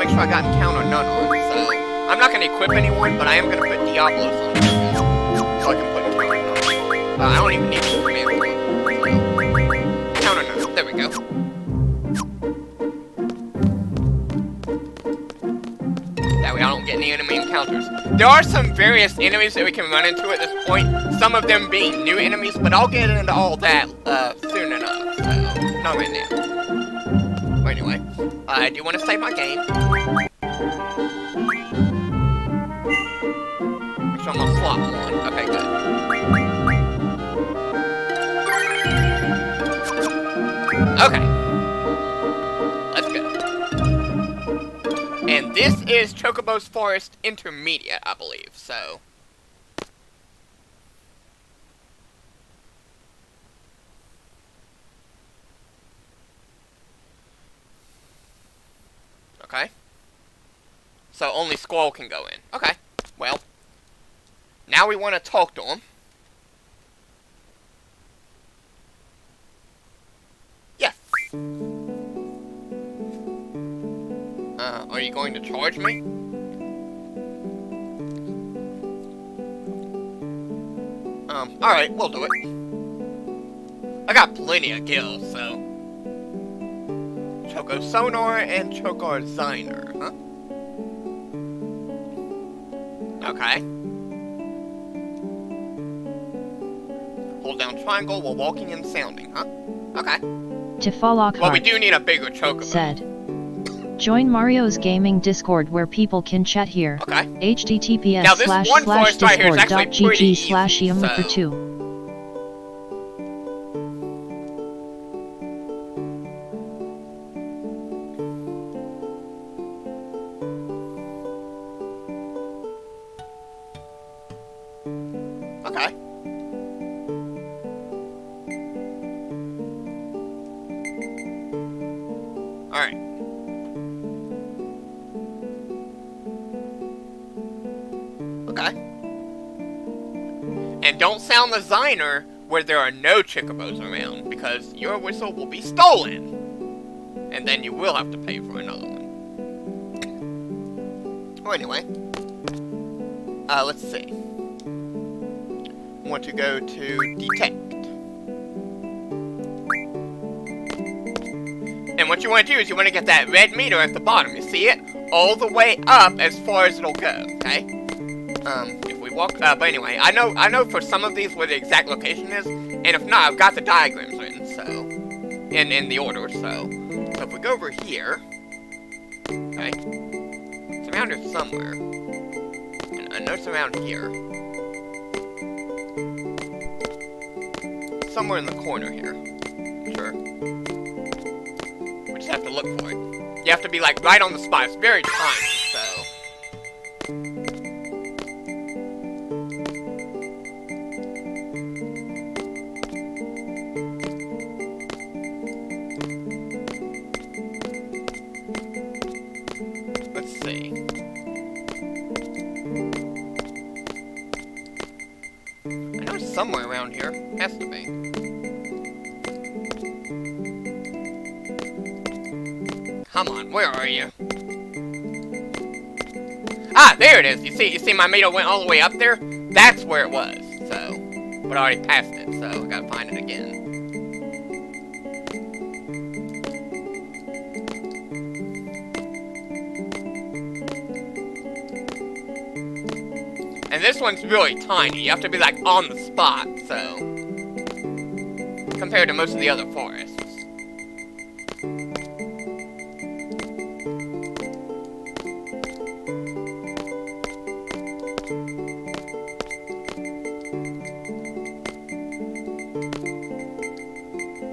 make sure I got encounter none on. So I'm not gonna equip anyone, but I am gonna put Diablos on. So I can put encounter none. I don't even need to command one. So, encounter none. There we go. That way I don't get any enemy encounters. There are some various enemies that we can run into at this point. Some of them being new enemies, but I'll get into all that soon enough. So, not right now. But anyway, I do want to save my game. Make sure I'm on slot 1. Okay, good. Okay. Let's go. And this is Chocobo's Forest Intermediate, I believe, so... Okay. So only Squall can go in. Okay. Well. Now we want to talk to him. Yes. Are you going to charge me? Alright, we'll do it. I got plenty of gills, so... Choco Sonar and Choco Ziner, huh? Okay. Hold down triangle while walking and sounding, huh? Okay. Well, we do need a bigger Chocobo. Said. Join Mario's gaming Discord where people can chat here. Okay. https://discord.gg/yum2. Okay. Alright. Okay. And don't sound the Ziner where there are no Chicobos around, because your whistle will be stolen. And then you will have to pay for another one. Well, anyway. Let's see. I want to go to detect. And what you want to do is you want to get that red meter at the bottom. You see it? All the way up as far as it'll go, okay? If we walk, but anyway, I know for some of these where the exact location is, and if not, I've got the diagrams written, so, in the order, so if we go over here, okay, it's around here somewhere, and I know it's around here, somewhere in the corner here, sure, we just have to look for it. You have to be, like, right on the spot. It's very tiny, so... Let's see. I know it's somewhere around here. Has to be. Come on, where are you? Ah, there it is. You see my meter went all the way up there? That's where it was. So, but I already passed it, so I gotta find it again. And this one's really tiny. You have to be like on the spot, so compared to most of the other forests.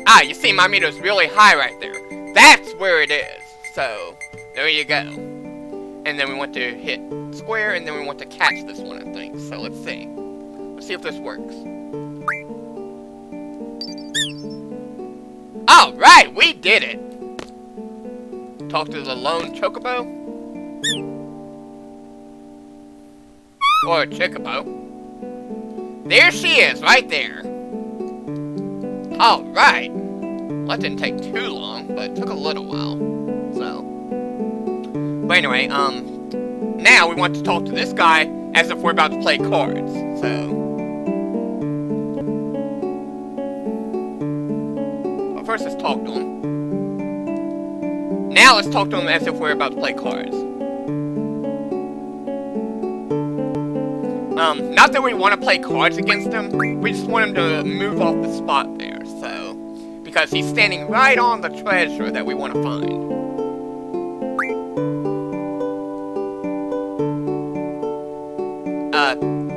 Ah, you see my meter's really high right there. That's where it is. So, there you go. And then we want to hit square, and then we want to catch this one, I think. So, let's see. Let's see if this works. Alright, we did it! Talk to the lone Chocobo. Or Chicobo. There she is, right there. Alright. Well, that didn't take too long, but it took a little while. So. But But anyway, now we want to talk to this guy as if we're about to play cards, so... Well, first let's talk to him. Now let's talk to him as if we're about to play cards. Not that we want to play cards against him, we just want him to move off the spot there, so... Because he's standing right on the treasure that we want to find.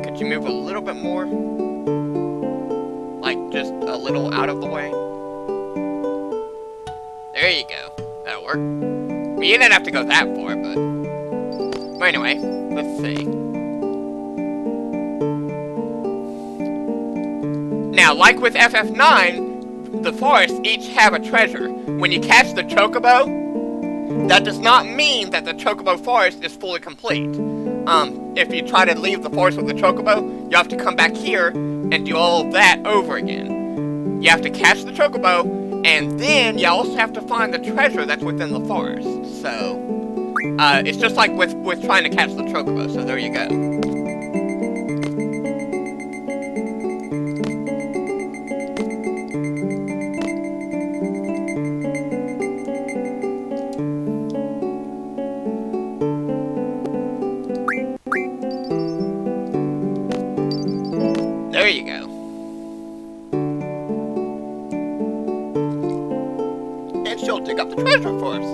Could you move a little bit more? Like, just a little out of the way? There you go. That'll work. I mean, you didn't have to go that far, but anyway, let's see. Now, like with FF9, the forests each have a treasure. When you catch the Chocobo, that does not mean that the Chocobo forest is fully complete. If you try to leave the forest with the Chocobo, you have to come back here and do all of that over again. You have to catch the Chocobo, and then you also have to find the treasure that's within the forest. So, it's just like with trying to catch the Chocobo, so there you go. There you go. And she'll dig up the treasure for us.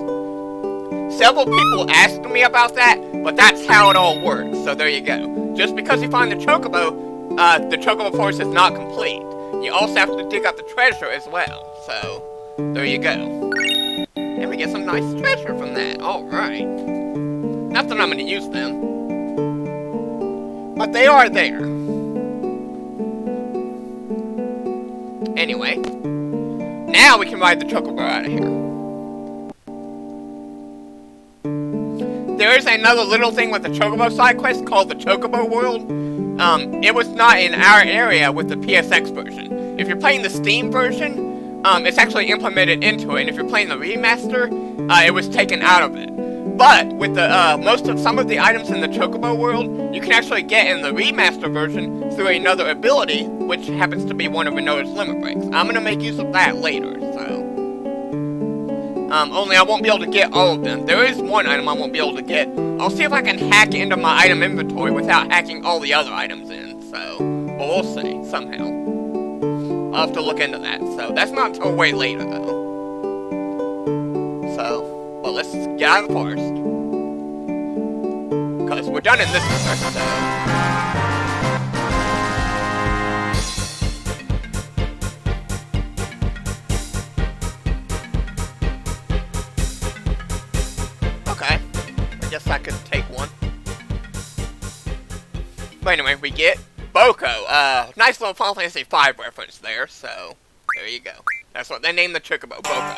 Several people asked me about that, but that's how it all works, so there you go. Just because you find the Chocobo forest is not complete. You also have to dig up the treasure as well, so there you go. And we get some nice treasure from that, alright. Not that I'm going to use them, but they are there. Anyway, now we can ride the Chocobo out of here. There is another little thing with the Chocobo side quest called the Chocobo World. It was not in our area with the PSX version. If you're playing the Steam version, it's actually implemented into it, and if you're playing the remaster, it was taken out of it. But with the some of the items in the Chocobo World, you can actually get in the remaster version through another ability, which happens to be one of Renoa's limit breaks. I'm gonna make use of that later, so. Only I won't be able to get all of them. There is one item I won't be able to get. I'll see if I can hack into my item inventory without hacking all the other items in, so. But we'll see, somehow. I'll have to look into that, so. That's not until way later, though. So. Well, let's get out of the forest. Because we're done in this forest, so... Okay. I guess I could take one. But anyway, we get Boko. Nice little Final Fantasy V reference there, so... There you go. That's what they named the Chicobo, Boko.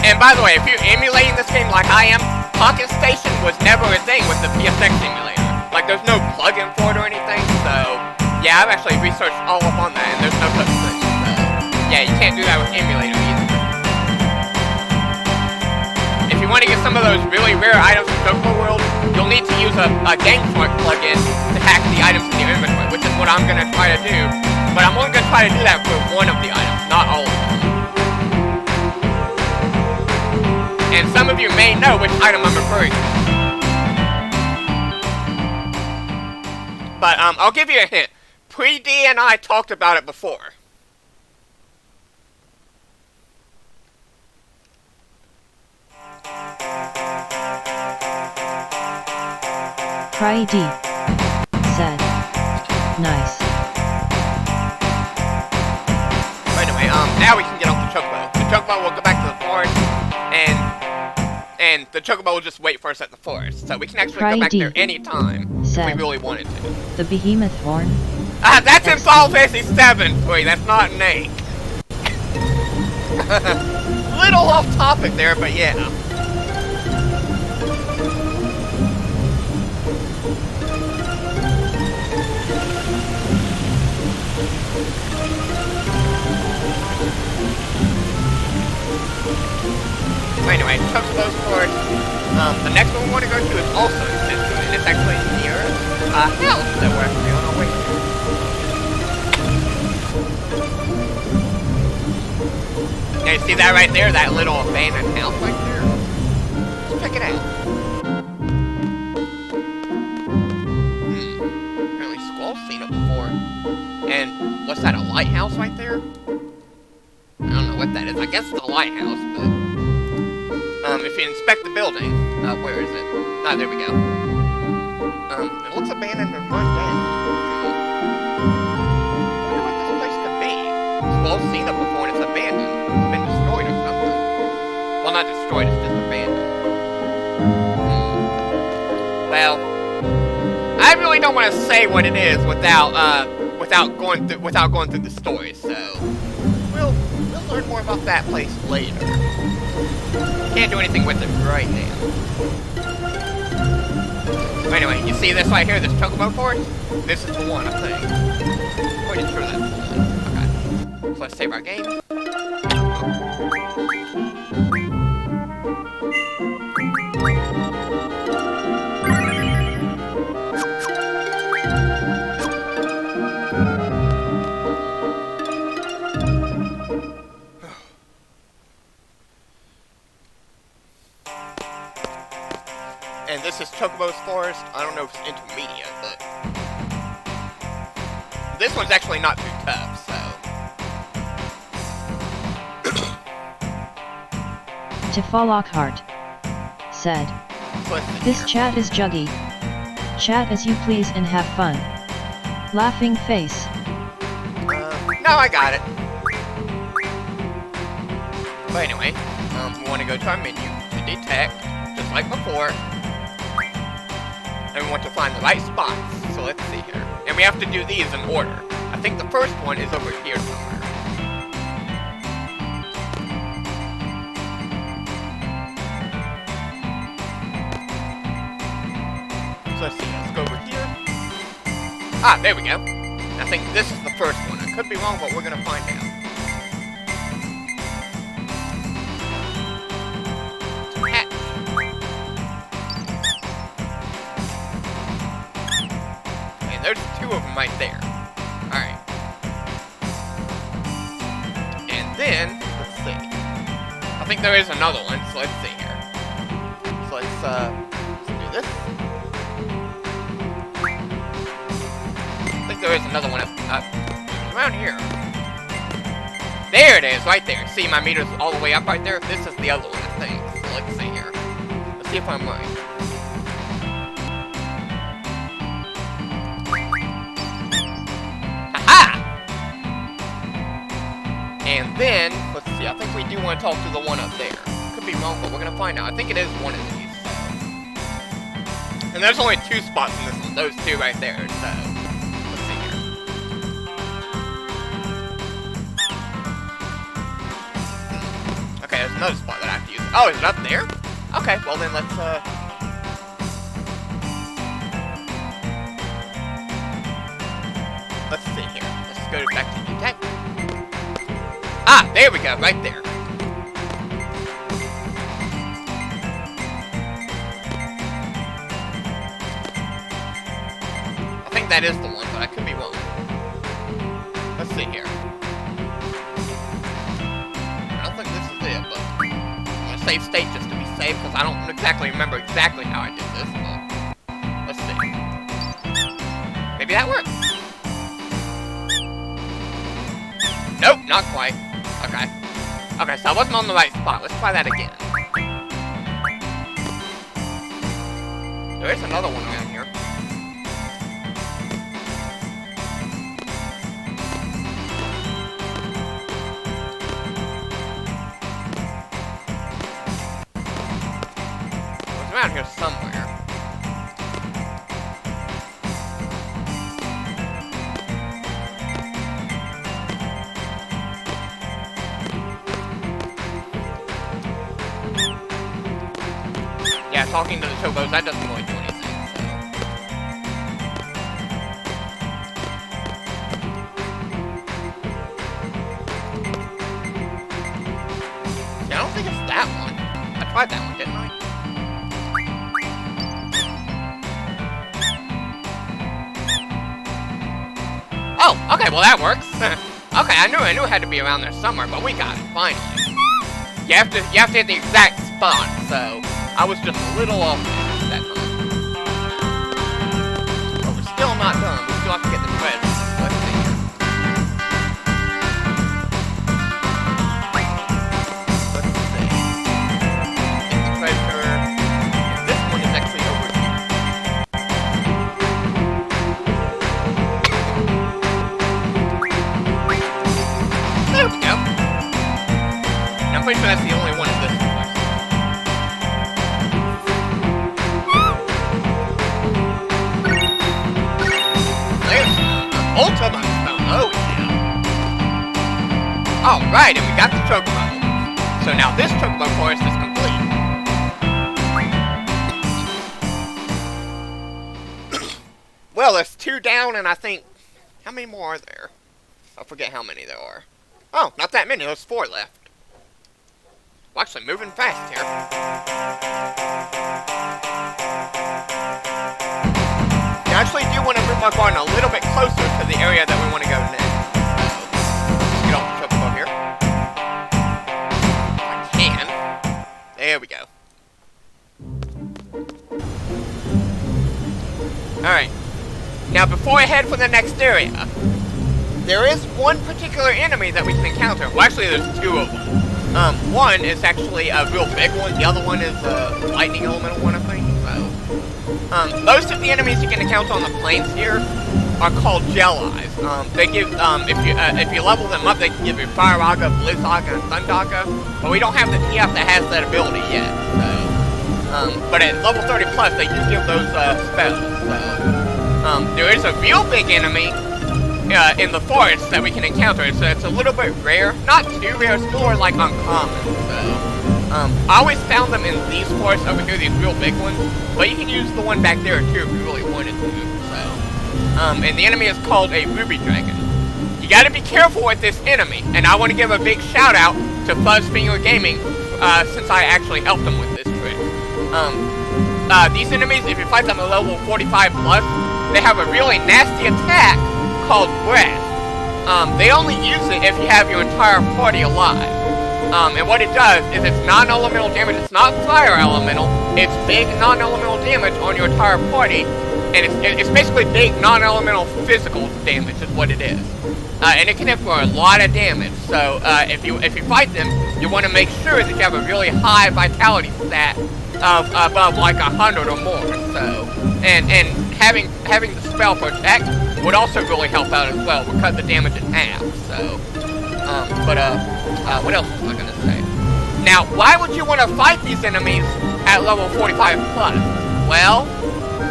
And by the way, if you're emulating this game like I am, Pocket Station was never a thing with the PSX emulator. Like, there's no plugin for it or anything, so... Yeah, I've actually researched all up on that, and there's no such thing. So, yeah, you can't do that with emulator either. If you want to get some of those really rare items from Chocobo World, you'll need to use a GameShark plugin to hack the items in your inventory, which is what I'm going to try to do. But I'm only going to try to do that for one of the items, not all of them. And some of you may know which item I'm referring to. But I'll give you a hint. Pre-D and I talked about it before. Pri-D said, nice. But anyway, now we can get off the Chocobo. The Chocobo will go back to the forest, and the Chocobo will just wait for us at the forest. So we can actually go back there anytime if we really wanted to. The behemoth horn? That's in Final Fantasy VII, boy, that's not an 8. Little off topic there, but yeah. anyway, Chocobo's Forest. The next one we want to go to is also in Central, and it's actually near a house that we're actually on our way to. Now you see that right there, that little abandoned house right there? Let's check it out. Apparently Squall's seen it before. And what's that, a lighthouse right there? I don't know what that is. I guess it's a lighthouse, but if you inspect the building, where is it? Ah, there we go. It looks abandoned and run down. I wonder what this place could be. Squall's seen it before and it's abandoned. It's been destroyed or something. Well, not destroyed, it's just abandoned. Well, I really don't want to say what it is without going through the story. So we'll learn more about that place later. Can't do anything with it right now. But anyway, you see this right here, this Chocobo Forest? This is the one, I think. Pretty sure that's the one. Okay. So let's save our game. And this is Chocobo's Forest. I don't know if it's intermediate, but this one's actually not too tough, so. Tifa Lockhart said, "This chat is juggy. Chat as you please and have fun." Laughing face. No, I got it. But anyway, we want to go to our menu to detect, just like before. And we want to find the right spots, so let's see here. And we have to do these in order. I think the first one is over here somewhere. So let's see, let's go over here. Ah, there we go. I think this is the first one. I could be wrong, but we're gonna find out. There's two of them right there. Alright. And then, let's see. I think there is another one, so let's see here. So let's do this. I think there is another one around here. There it is, right there. See, my meter's all the way up right there? This is the other one, I think. So let's see here. Let's see if I'm right. And then, let's see, I think we do want to talk to the one up there. Could be wrong, but we're going to find out. I think it is one of these. And there's only two spots in this one. Those two right there, so let's see here. Okay, there's another spot that I have to use. Oh, is it up there? Okay, well then let's, let's see here. Let's go back to detect. Ah, there we go, right there. I think that is the one, but I could be wrong. Let's see here. I don't think this is it, but I'm gonna save state just to be safe, because I don't exactly remember exactly how I did this, but let's see. Maybe that works. Nope, not quite. Okay. Okay, so I wasn't on the right spot. Let's try that again. There is another one around here. It's around here somewhere. Yeah, talking to the Chocobos, that doesn't really do anything, so. See, I don't think it's that one. I tried that one, didn't I? Oh, okay, well that works. Okay, I knew it had to be around there somewhere, but we got it, finally. You have to hit the exact spot, so I was just a little off that time. But we're still not done. We still have to get the treasure. Let's see. Get the treasure. And this one is actually over here. There we go. And I'm pretty sure that's the only one in this one. Ultimate Stone, oh yeah. Alright, and we got the Chocobo. So now this Chocobo forest is complete. Well, there's 2 down, and I think... How many more are there? I forget how many there are. Oh, not that many, there's 4 left. We're actually moving fast here. I actually do want to move my barn a little bit closer to the area that we want to go next. Let's get off the Chocobo here. If I can. There we go. Alright. Now before I head for the next area, there is one particular enemy that we can encounter. Well, actually there's 2 of them. One is actually a real big one. The other one is a lightning elemental one, I think. Most of the enemies you can encounter on the plains here are called Jellies. They give, if you level them up, they can give you Fire Aga, Blizz Aga, and Thunder Aga, but we don't have the TF that has that ability yet, so, but at level 30 plus, they do give those, spells, so, there is a real big enemy, in the forest that we can encounter, so it's a little bit rare, not too rare, it's more like uncommon, so. I always found them in these forests over here, these real big ones, but you can use the one back there too if you really wanted to, so. And the enemy is called a Ruby Dragon. You gotta be careful with this enemy, and I want to give a big shout out to Fuzzfinger Gaming, since I actually helped them with this trick. These enemies, if you fight them at level 45 plus, they have a really nasty attack called Breath. They only use it if you have your entire party alive. And what it does is it's non-elemental damage. It's not fire elemental. It's big non-elemental damage on your entire party, and it's basically big non-elemental physical damage is what it is. And it can hit for a lot of damage. So if you fight them, you want to make sure that you have a really high vitality stat of above like 100 or more. So and having the spell Protect would also really help out as well. We'll cut the damage in half. So. What else was I gonna say? Now, why would you want to fight these enemies at level 45 plus? Well,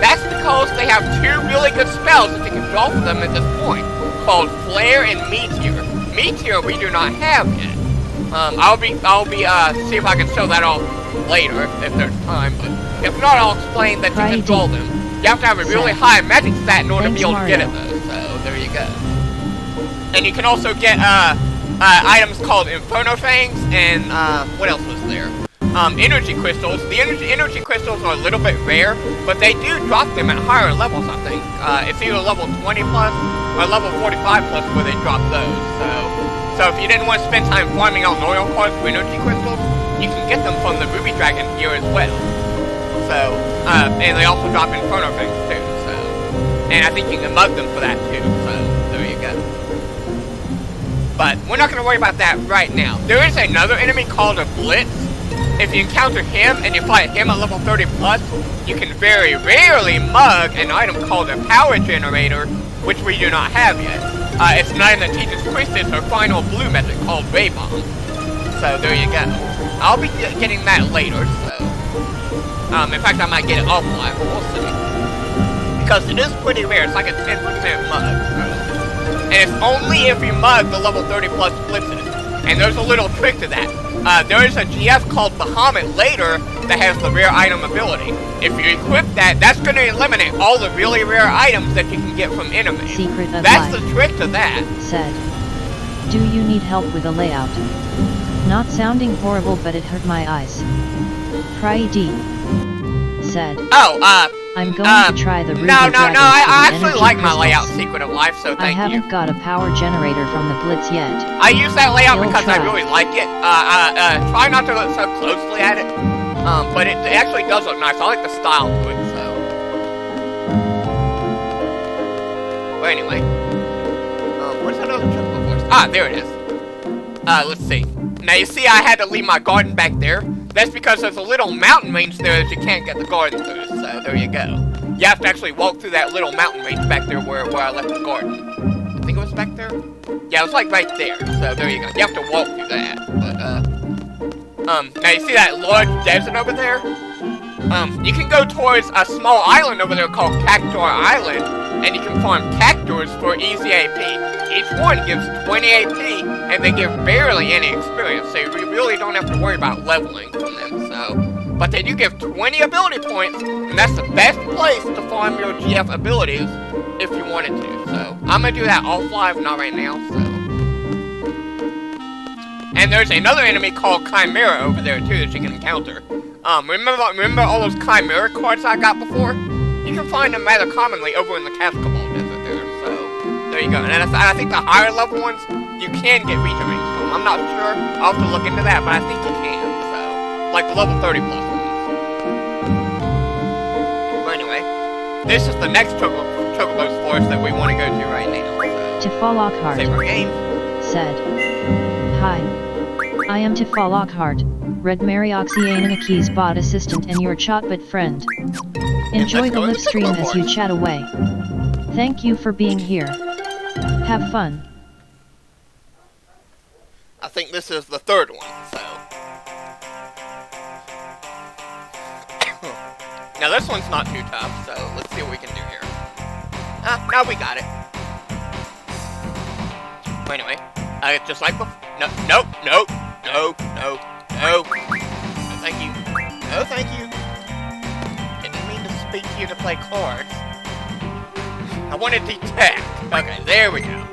that's because they have 2 really good spells that you can draw for them at this point, called Flare and Meteor. Meteor we do not have yet. I'll be see if I can show that off later if there's time, but if not, I'll explain that you can draw them. You have to have a really high magic stat in order to be able to get it though, so there you go. And you can also get, items called Inferno Fangs, and, what else was there? Energy Crystals. The energy Crystals are a little bit rare, but they do drop them at higher levels, I think. It's either level 20 plus, or level 45 plus where they drop those, so if you didn't want to spend time farming out oil cards for energy crystals, you can get them from the Ruby Dragon here as well. So, and they also drop Inferno Fangs too, so, and I think you can mug them for that too, so, there you go. But we're not going to worry about that right now. There is another enemy called a Blitz. If you encounter him and you fight him at level 30 plus, you can very rarely mug an item called a Power Generator, which we do not have yet. It's an item that teaches Priestess her final blue method called Ray Bomb. So there you go. I'll be getting that later, so. In fact, I might get it offline, but we'll see. Because it is pretty rare. It's like a 10% mug, so. And it's only if you mug the level 30 plus blitzes. And there's a little trick to that. There is a GF called Bahamut later that has the rare item ability. If you equip that, that's going to eliminate all the really rare items that you can get from enemies. Secret of That's life, the trick to that. Said. Do you need help with a layout? Not sounding horrible, but it hurt my eyes. Cryed said. Oh, I'm going to try the Ruby no, I actually like my crystals. layout Secret of Life, so thank you. I haven't got a power generator from the Blitz yet. I use that layout Still because try. I really like it. Try not to look so closely at it. But it actually does look nice. I like the style to it, so. Well, anyway. Where's that other Chocobo forest? Ah, there it is. Let's see. Now, you see I had to leave my garden back there. That's because there's a little mountain range there that you can't get the garden through, so there you go. You have to actually walk through that little mountain range back there where I left the garden. I think it was back there? Yeah, it was like right there, so there you go. You have to walk through that, but, now you see that large desert over there? You can go towards a small island over there called Cactuar Island, and you can farm cactuars for easy AP. Each one gives 20 AP, and they give barely any experience, so you really don't have to worry about leveling from them, so. But they do give 20 ability points, and that's the best place to farm your GF abilities if you wanted to, so. I'm gonna do that offline, not right now, so. And there's another enemy called Chimera over there, too, that you can encounter. Remember all those Chimera cards I got before? You can find them rather commonly over in the Chocobo desert there, so there you go. And I think the higher level ones, you can get region rings from. I'm not sure. I'll have to look into that, but I think you can, so. Like the level 30 plus ones. But anyway, this is the next Chocobo's forest that we want to go to right now, so. Tifa Lockhart Save our game. said. Hi. I am Tifa Lockhart, Red Mary Oxyanenaki's bot assistant and your chatbot friend. Enjoy the live stream as you chat away. Thank you for being here. Have fun. I think this is the third one, so. Now this one's not too tough, so let's see what we can do here. Now we got it. But anyway, just like before. No, thank you. No, thank you. Didn't mean to speak to you to play cards. I want to detect. Okay, there we go.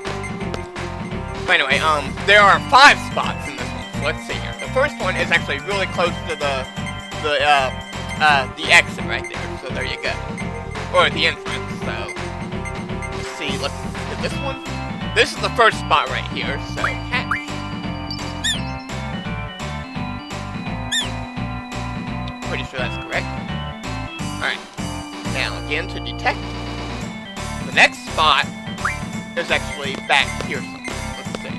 But anyway, there are 5 spots in this one. So let's see here. The first one is actually really close to the exit right there. So there you go. Or the entrance. So let's see. Let's get this one. This is the first spot right here. So hatch. Pretty sure that's correct. Alright. Now again to detect. The next spot is actually back here somewhere. Let's see.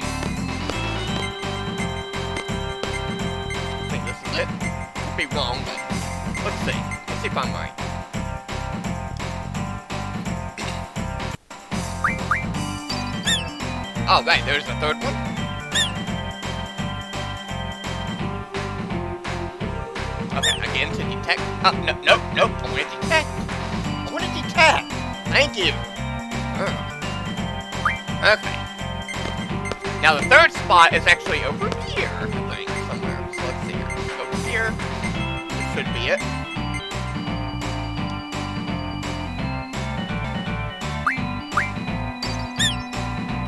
I think this is it. Could be wrong, but let's see. Let's see if I'm right. Oh, right, there's the third one. Okay, again to detect. Oh, nope. I want to detect. Thank you. Okay. Now the third spot is actually over here, I think, somewhere. So let's see here. Over here. This should be it.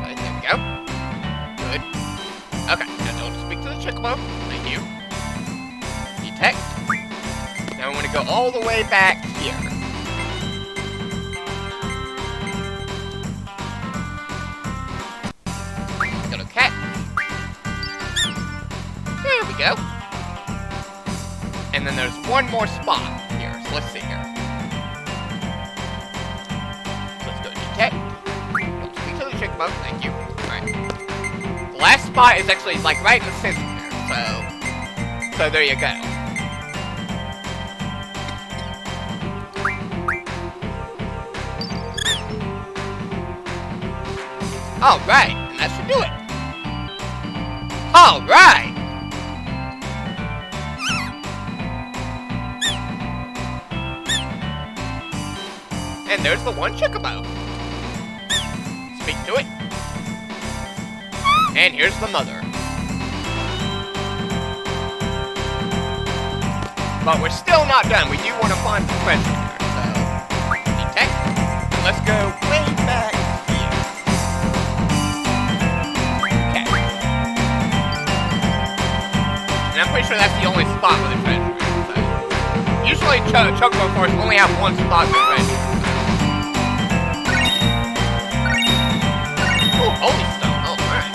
Okay, there we go. Good. Okay, now don't speak to the Chicobo. Thank you. Detect. Now I'm going to go all the way back here. Gonna catch. There we go. And then there's one more spot here. So let's see here. Let's go detect. Don't speak to the Chicobo. Thank you. Alright. The last spot is actually like right in the center there. So there you go. Alright, and that should do it. Alright! And there's the one Chocobo. Speak to it. And here's the mother. But we're still not done. We do want to find the treasure here. So, detect. Let's go way back. I'm pretty sure that's the only spot with a treasure is, so. usually Chocobo forests only have one spot for treasure. Ooh, holy stone. Oh, alright.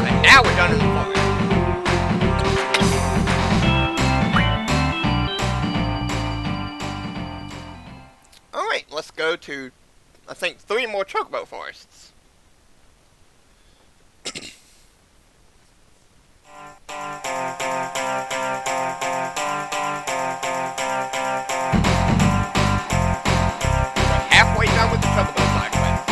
Okay, now we're done in the forest. Alright, let's go to, I think, 3 more Chocobo forests. Halfway done with the Chocobo side quest.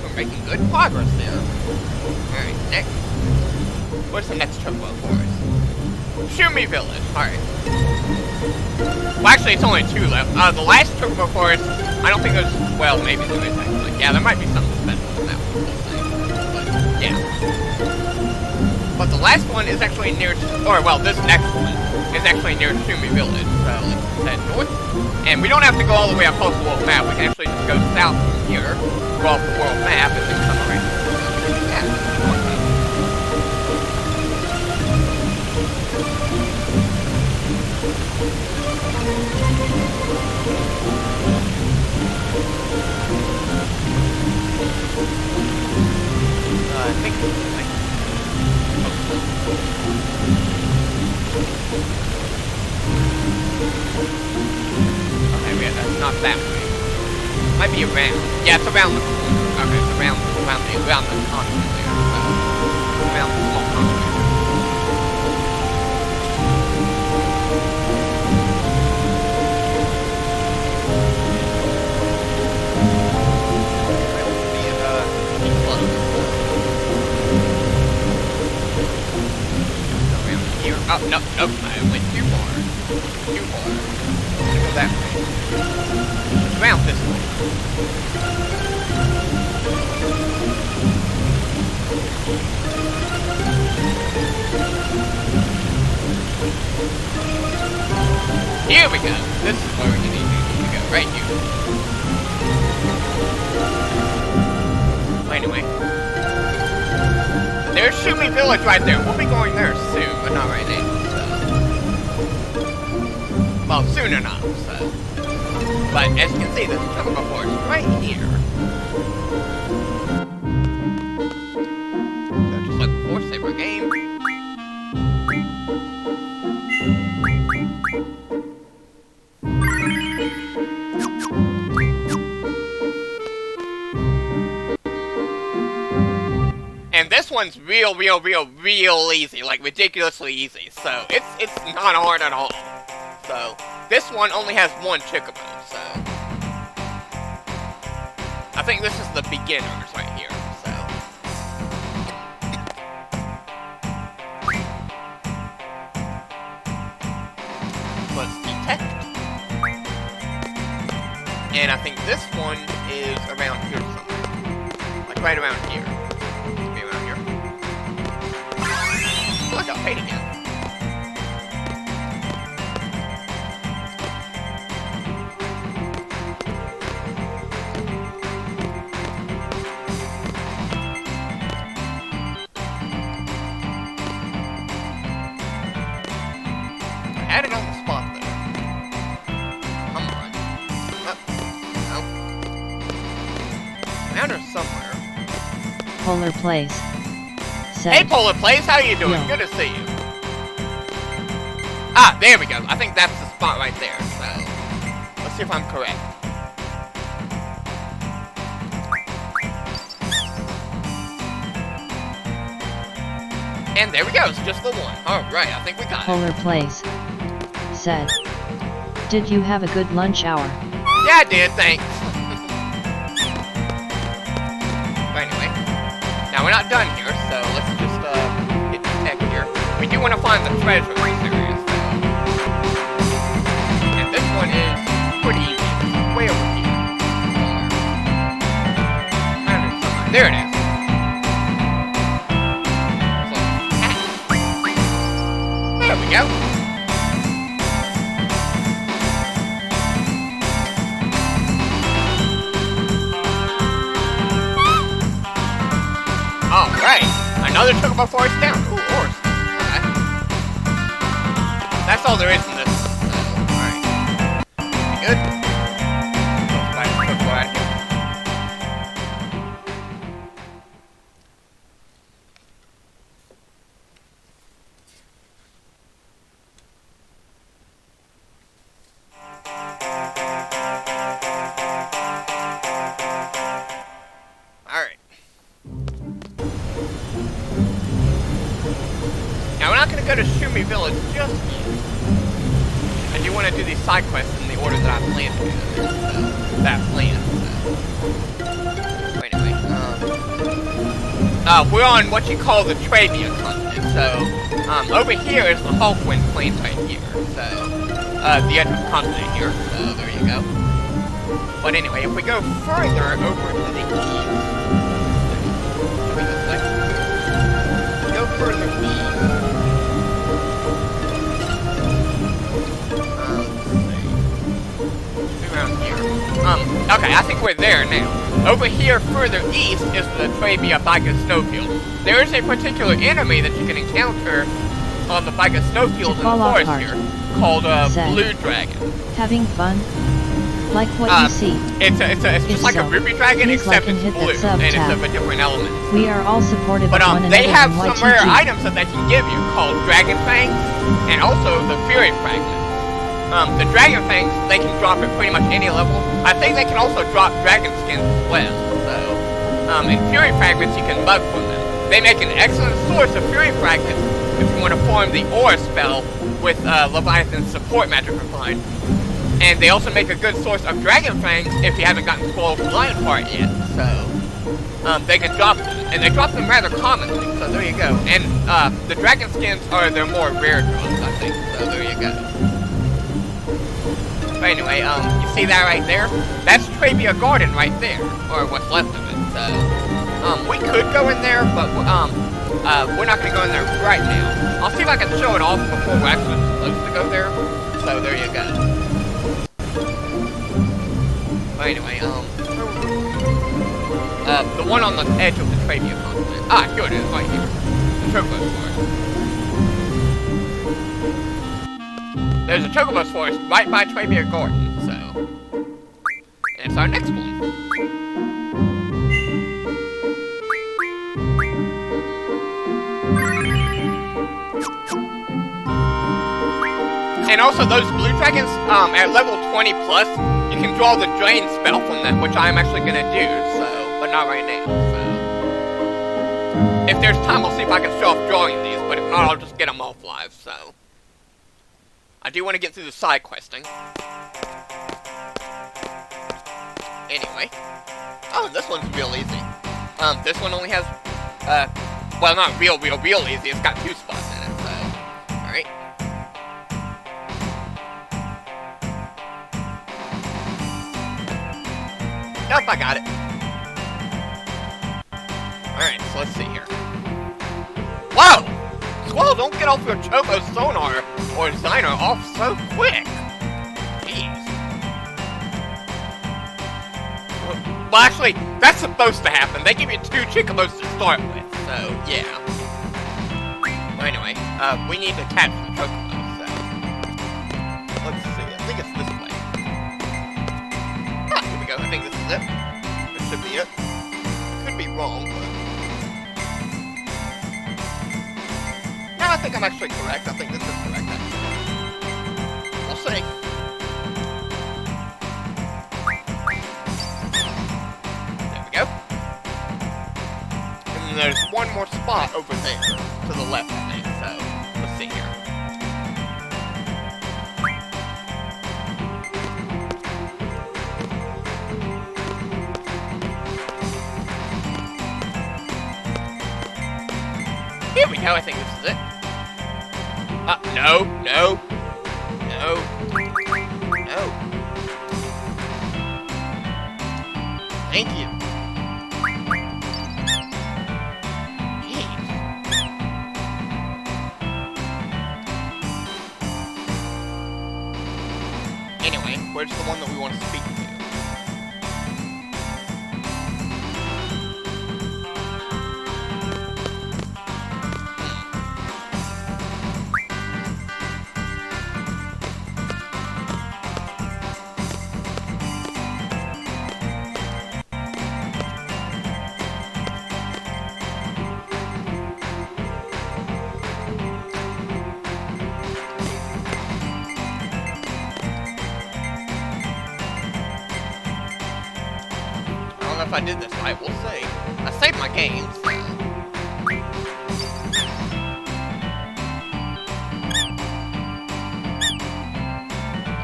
We're making good progress there. Alright, next. Where's the next Chocobo forest? Shumi Village. Alright. Well, actually, it's only 2 left. The last Chocobo forest, I don't think there's... Well, maybe there is, actually. Yeah, there might be something special in that one. But, yeah. But the last one is actually near... Or, well, this next one is actually near Shumi Village. So, let's head north. And we don't have to go all the way across the world map. We can actually just go south from here, go off the world map, and then come around. Yeah. I think this is like... Okay, yeah, that's not that way. Might be around. Yeah, it's around the corner. Okay, it's around the continent there. Around the small continent. Oh, no, nope, I went too far. Too far. Let's go that way. It's around this way. Here we go. This is where we need to go. Right here. Anyway. There's Shumi Village right there. We'll be going there soon, but not right now. So. Well, soon enough, so. But as you can see, there's a Chocobo forest right here. So just like before, save our game. And this one's real easy, like ridiculously easy. So it's not hard at all. So this one only has 1 Chicobo, so I think this is the beginners right here. So let's detect. And I think this one is around here somewhere. Like right around here. Look, I'll paint again. I had it on the spot there. Come on. Oh. Around here somewhere. Polar Place. Hey, Polar Place, how you doing? Yeah. Good to see you. Ah, there we go. I think that's the spot right there. So, let's see if I'm correct. And there we go. It's just the one. All right, I think we got it. Polar Place. Said. Did you have a good lunch hour? Yeah, I did. Thanks. But anyway, now we're not done here, so let's just get the tech here. We do want to find the treasure in this area, so. And this one is pretty easy. It's way over here. There it is. There we go. Alright. Another Chocobo forest down. Ooh, horse. Okay. That's all there is in this. Alright. Good. Let's buy the Chocobo out of here. Alright. Now we're not going to go to Shumi Village just yet. I do want to do these side quests in the order that I plan to do them in, so that plan. So. Anyway, we're on what you call the Trabia continent, so over here is the Hawkwind Plains right here, so the edge of the continent here, so there you go. But anyway, if we go further over to the east, go further east. Around here. Okay, I think we're there now. Over here, further east, is the Trabia Biga Snowfield. There is a particular enemy that you can encounter on the Biga Snowfield in the forest here, called Blue Dragon. Having fun? Like what you see. It's just like a ruby dragon, except it's blue, and it's of a different element. We are all supportive but of one they have another some rare items that they can give you, called Dragon Fangs, and also the Fury Fragments. The Dragon Fangs, they can drop at pretty much any level. I think they can also drop Dragon Skins as well, so... and Fury Fragments you can bug from them. They make an excellent source of Fury Fragments if you want to form the Aura spell with Leviathan's support magic refined. And they also make a good source of Dragon Fangs if you haven't gotten Spoil of the Lion part yet, so... they can drop them, and they drop them rather commonly, so there you go. And, the Dragon Skins are their more rare drops, I think, so there you go. But anyway, you see that right there? That's Trabia Garden right there, or what's left of it, so... we could go in there, but, we're not gonna go in there right now. I'll see if I can show it off before we're actually supposed to go there, so there you go. But anyway, the one on the edge of the Trabia continent. Ah, here it is, right here. The Chocobo Forest. There's a Chocobo Forest right by Trabia Garden, so... And it's our next one. And also those blue dragons, at level 20 plus, you can draw the drain spell from them, which I'm actually gonna do, so, but not right now, so. If there's time, I'll see if I can show off drawing these, but if not, I'll just get them off live, so. I do want to get through the side questing. Anyway. Oh, this one's real easy. This one only has, well, not real easy, it's got 2 spots in it, so, alright. Nope, I got it. Alright, so let's see here. Whoa! Squall, don't get off your Choco sonar or designer off so quick! Jeez. Well, actually, that's supposed to happen. They give you 2 Chicobos to start with, so, yeah. Well, anyway, we need to catch some Chocobos, so... Let's see, I think it's this way. Ah, here we go, I think this is it. This should be it. Could be wrong, but... No, I think I'm actually correct. I think this is correct, actually. We'll see. There we go. And then there's one more spot over there, to the left, I think, so... Let's see here. Here we go, I think this is it. No. Thank you. Anyway, where's the one that we want to speak to? If I did this right, we'll see. I saved my games.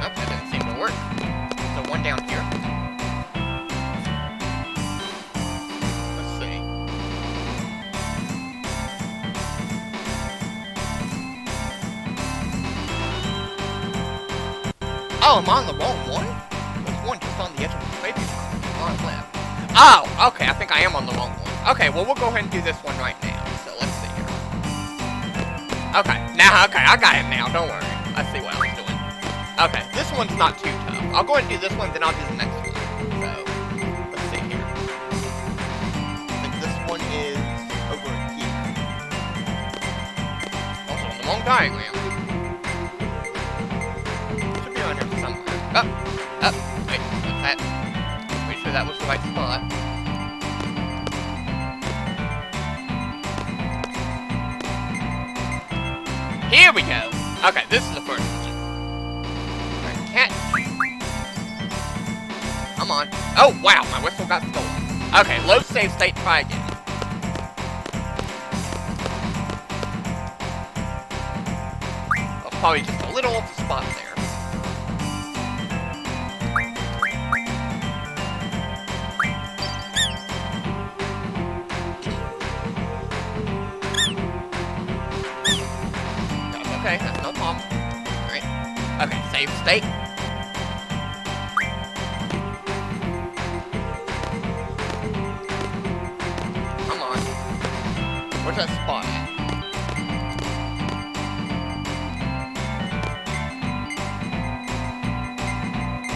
Oh, that didn't seem to work. So one down here. Let's see. Oh, I'm on the wrong one? There's one just on the edge of the baby on the left. Oh, okay, I think I am on the wrong one. Okay, well, we'll go ahead and do this one right now. So, let's see here. Okay, I got it now, don't worry. I see what I was doing. Okay, this one's not too tough. I'll go ahead and do this one, then I'll do the next one. So, let's see here. I think this one is over here. Also, on the wrong diagram. Should be on here somewhere. Oh, wait, what's that? Sure that was the right spot. Here we go! Okay, this is the first one. Alright, catch. Come on. Oh, wow, my whistle got stolen. Okay, low save state, try again. Oh, probably just a little off the spot there. Okay, that's no problem. Alright. Okay, save state. Come on. Where's that spot at?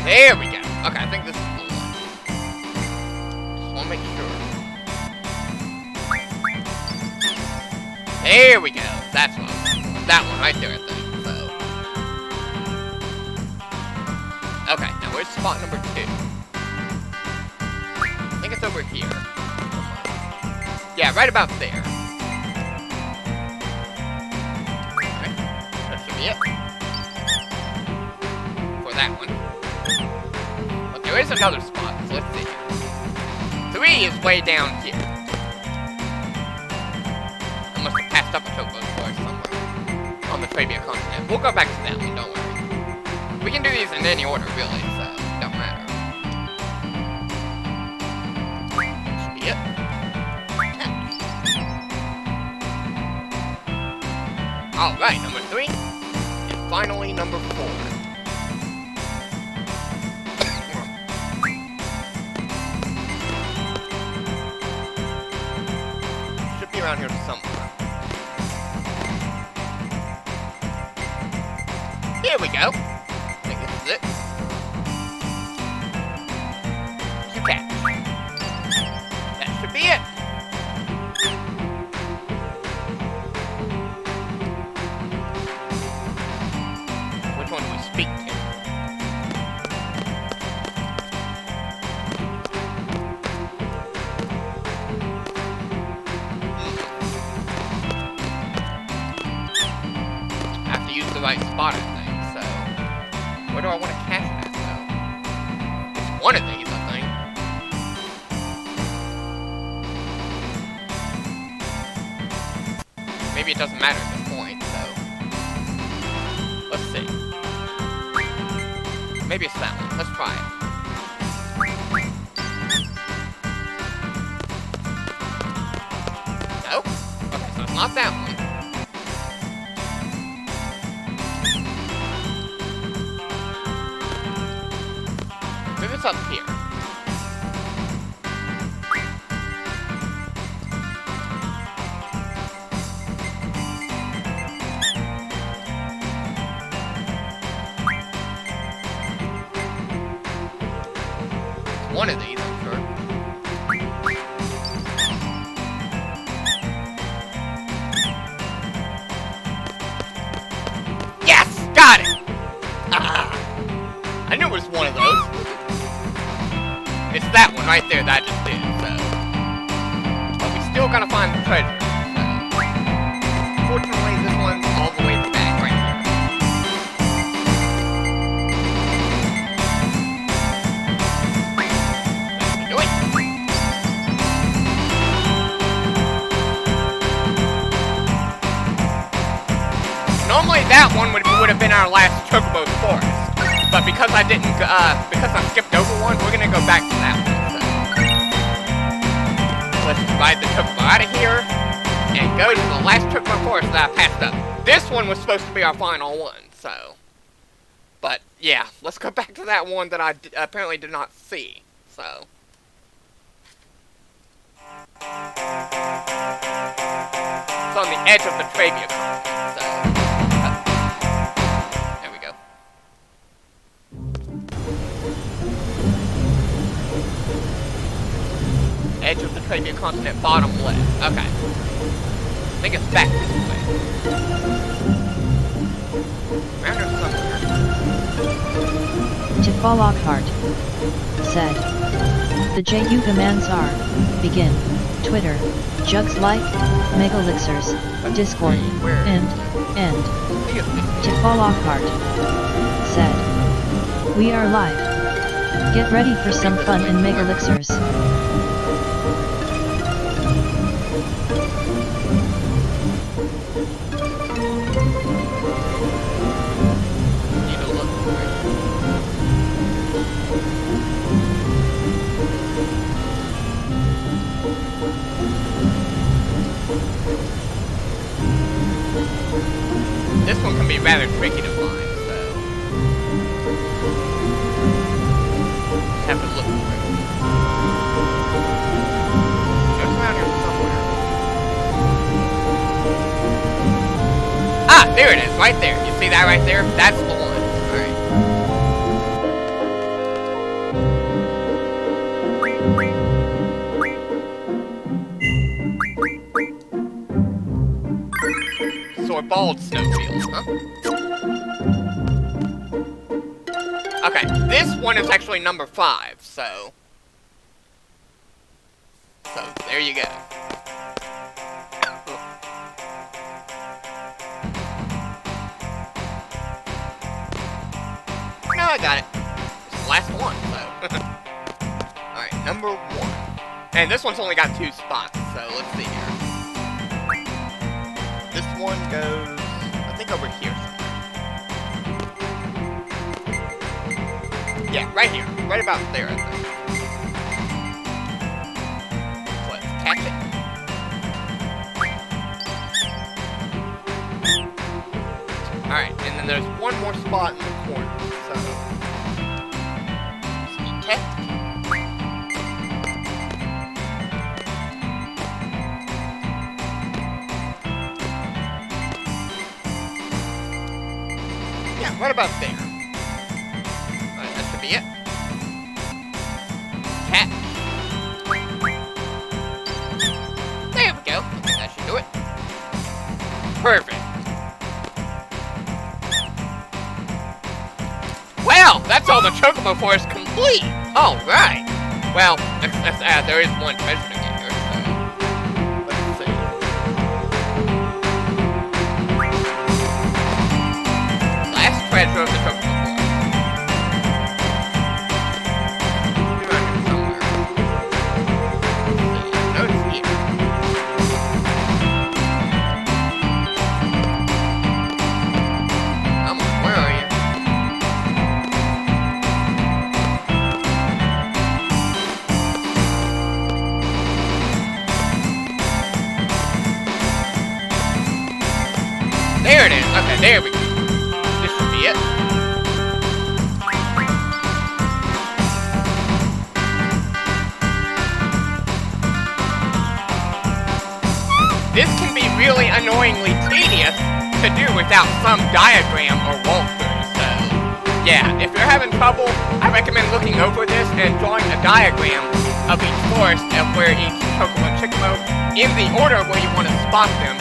There we go. Okay, I think this is the one. Just want to make sure. There we go. That's one. That one right there, I think. So. Okay, now where's spot number 2? I think it's over here. Yeah, right about there. Alright, that should be it. For that one. But there is another spot, so let's see. 3 is way down here. I must have passed up a Chocobo for somewhere. On the Trabia continent. We'll go back to that one, don't worry. We can do these in any order, really, so it don't matter. Should be it. Alright, number 3. And finally, number 4. Should be around here somewhere. Here we go. I think this is it. Okay. That should be it. Which one do we speak to? I have to use the right spot, I think. Where do I want to catch that, though? It's one of these, I think. Maybe it doesn't matter at this point, so... Let's see. Maybe it's that one. Let's try it. No? Okay, so it's not that one. It's up here. one of these, I'm sure. Yes! Got it! Ah, I knew it was one of those. It's that one right there that I just did, so. But we still gotta find the treasure, so. Fortunately, this one's all the way at the back right here. Let's do it. Normally that one would have been our last Chocobo forest. But because I didn't, because I skipped over one, we're gonna go back to that one, so. Let's ride the Chocobo out of here, and go to the last Chocobo forest that I passed up. This one was supposed to be our final one, so. But, yeah, let's go back to that one that I apparently did not see, so. It's on the edge of the trivia continent, so. There we go. Edge of the trivia continent, bottom left. Okay. I think it's back this way. Around here somewhere. Tifa Lockhart said. The J-Yuga Mansar. Begin. Twitter. Jugs like. Megalixirs. Discord. End. Tifa Lockhart said. We are live. Get ready for some fun in Megalixirs. This one can be rather tricky to find, so. Just have to look for it. It's around here somewhere. Ah, there it is, right there. You see that right there? That's the one. Bald snowfields, huh? Okay, this one is actually number 5, so there you go. No, I got it. It's the last one, so. Alright, number 1. And this one's only got 2 spots, so let's see here. This one goes, I think, over here somewhere. Yeah, right here. Right about there, I think. So let's catch it. Alright, and then there's one more spot in the corner, so. Detect. Right about there. Alright, that should be it. Catch. There we go. I think that should do it. Perfect. Well, that's all the Chocobo forest complete. Alright. Well, there is one treasure to get here, so. Let's see. Treasure of the Chocobo forest. Around here somewhere. No, it's here. Come on, where are you? There it is. Okay, there we go. This should be it. This can be really annoyingly tedious to do without some diagram or walkthrough, so yeah, if you're having trouble, I recommend looking over this and drawing a diagram of each forest and where each Chocobo and Chicobo in the order where you want to spot them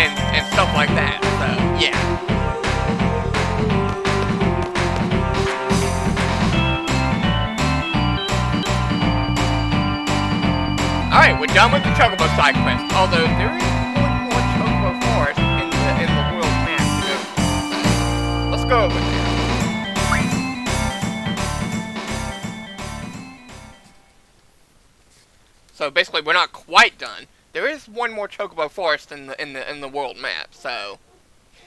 and stuff like that. So, yeah. Alright, we're done with the Chocobo side quest. Although there is one more Chocobo forest in the world map to go to. Let's go over there. So basically, we're not quite done. There is one more Chocobo forest in the world map. So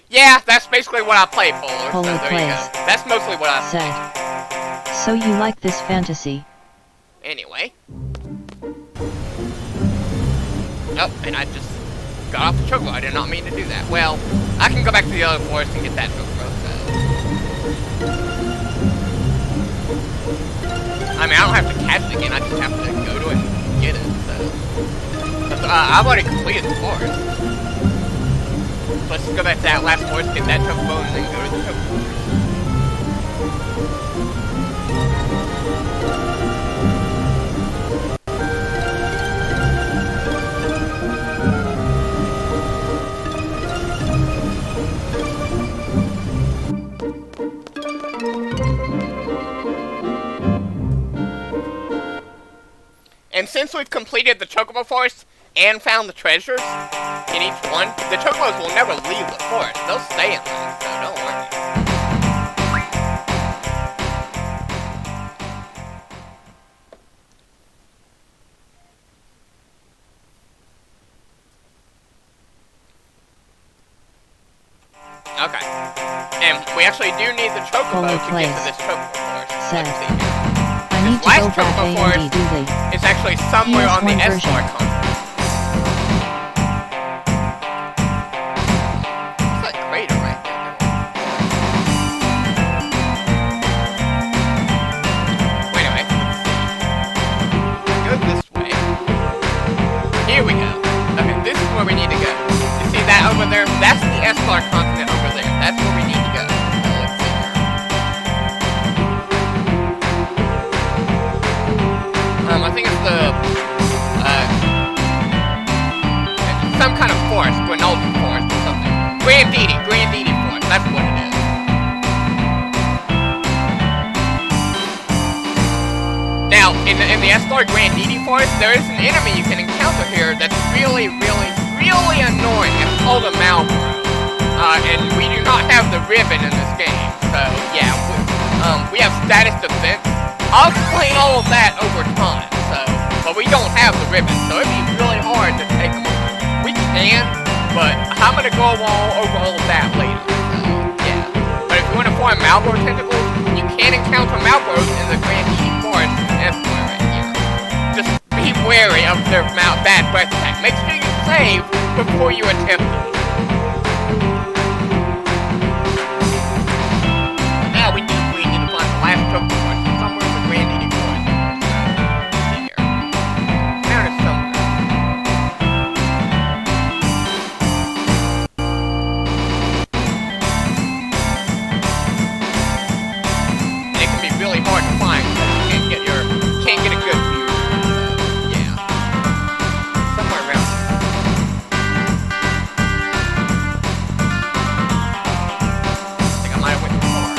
yeah, that's basically what I played for. So there you go. That's mostly what I said. So you like this fantasy? Anyway. Oh, and I just got off the Chocobo. I did not mean to do that. Well, I can go back to the other forest and get that Chocobo, so. I mean, I don't have to catch it again. I just have to go to it and get it, so. I've already completed the forest. So let's go back to that last forest, get that Chocobo, and then go to the Chocobo. And since we've completed the Chocobo forest and found the treasures in each one, the Chocobos will never leave the forest. They'll stay in them, so don't worry. Okay. And we actually do need the Chocobo to get to this Chocobo forest. Let's see here. I need to go back A&D, do they? It's actually somewhere on the S-Star continent. What's that crater right there? Wait a minute, let's see. Go this way. Here we go. Okay, this is where we need to go. You see that over there? That's the S-Star continent over there. That's where we need to go. I think it's the, some kind of forest, Granoldi forest or something. Granditi forest, that's what it is. Now, in the S-Star Granditi forest, there is an enemy you can encounter here that's really annoying. It's called a Malboro. And we do not have the ribbon in this game, so yeah, we have status defense. I'll explain all of that over time, so, but we don't have the ribbon, so it'd be really hard to take them over. We can, but I'm gonna go over all of that later, so, yeah. But if you want to farm Malboro tentacles, you can encounter Malboros in the Granditi Forest S-Star right here. Just be wary of their bad breath attack. Make sure you save before you attempt it. Now we need to find the last Chocobo forest somewhere in the Granditi forest. Let's see here. There it is somewhere. And it can be really hard to find because you can't get a good view. Yeah. Somewhere around here. I think I might have went too far.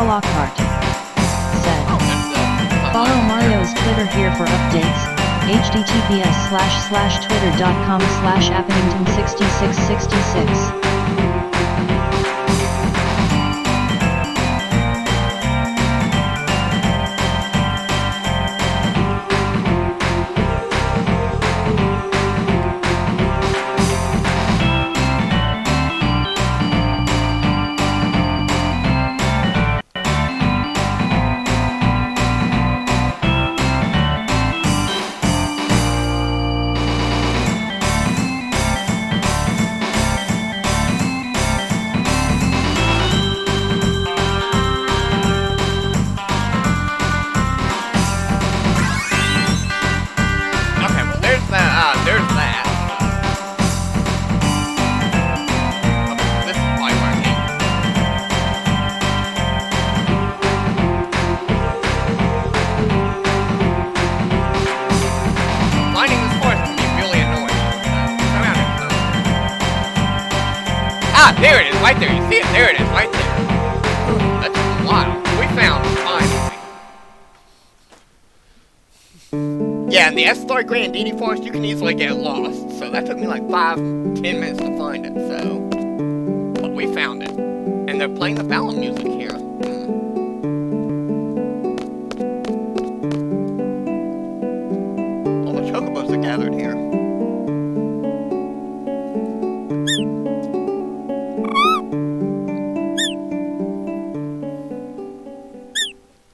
Lockhart said. Oh, that's Follow Mario's Twitter here for updates. https://twitter.com/appington6666. Okay, well, there's that. Okay, this is probably working. Finding this forest can be really annoying. Come out here, folks. Ah, there it is, right there. You see it? There it is, right there. That took a while. We found it, finally. Yeah, in the Esthor Grandini Forest, you can easily get lost. So that took me like 5-10 minutes to find it, so... But we found it. And they're playing the ballad music here. All the chocobos are gathered here.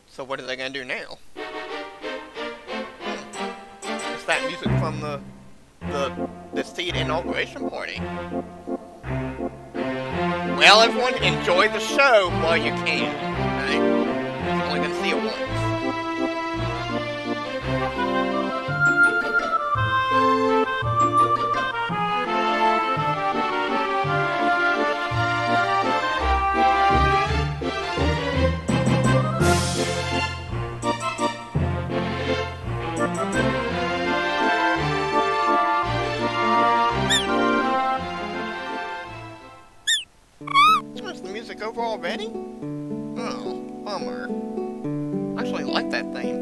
So what are they gonna do now? It's that music from the seed inauguration party. Well, everyone, enjoy the show while you can. Okay? You're only gonna see it once. Is the music over already? Oh, bummer. I actually like that theme.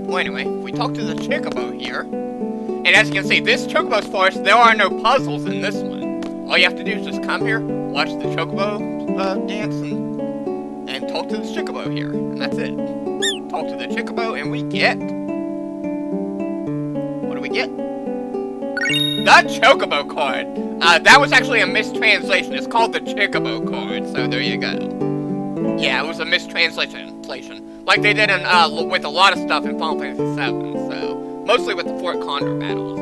Well, anyway, we talked to the Chicobo here. And as you can see, this Chocobo's forest, there are no puzzles in this one. All you have to do is just come here, watch the Chocobo dance, and talk to the Chicobo here. And that's it. Talk to the Chicobo, and we get... What do we get? The Chocobo card! That was actually a mistranslation. It's called the Chicobo card, so there you go. Yeah, it was a mistranslation. Like they did in, with a lot of stuff in Final Fantasy VII, so... Mostly with the Fort Condor battles.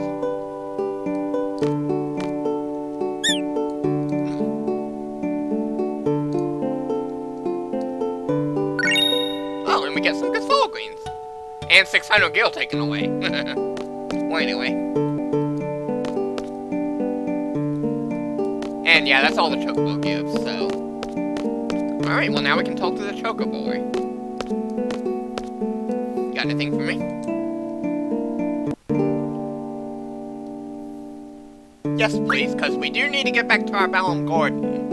Oh, and we get some good soul greens. And 600 gil taken away. Well, anyway. And yeah, that's all the Chocobo gives, so... Alright, well now we can talk to the Chocobo. Got anything for me? Yes, please, because we do need to get back to our Balam Garden.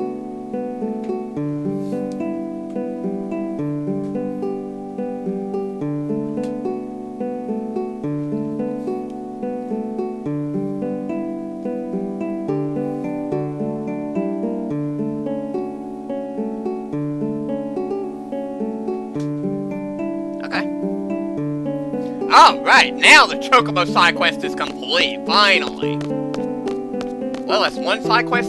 Alright, now the Chocobo side quest is complete, finally. Well, that's one side quest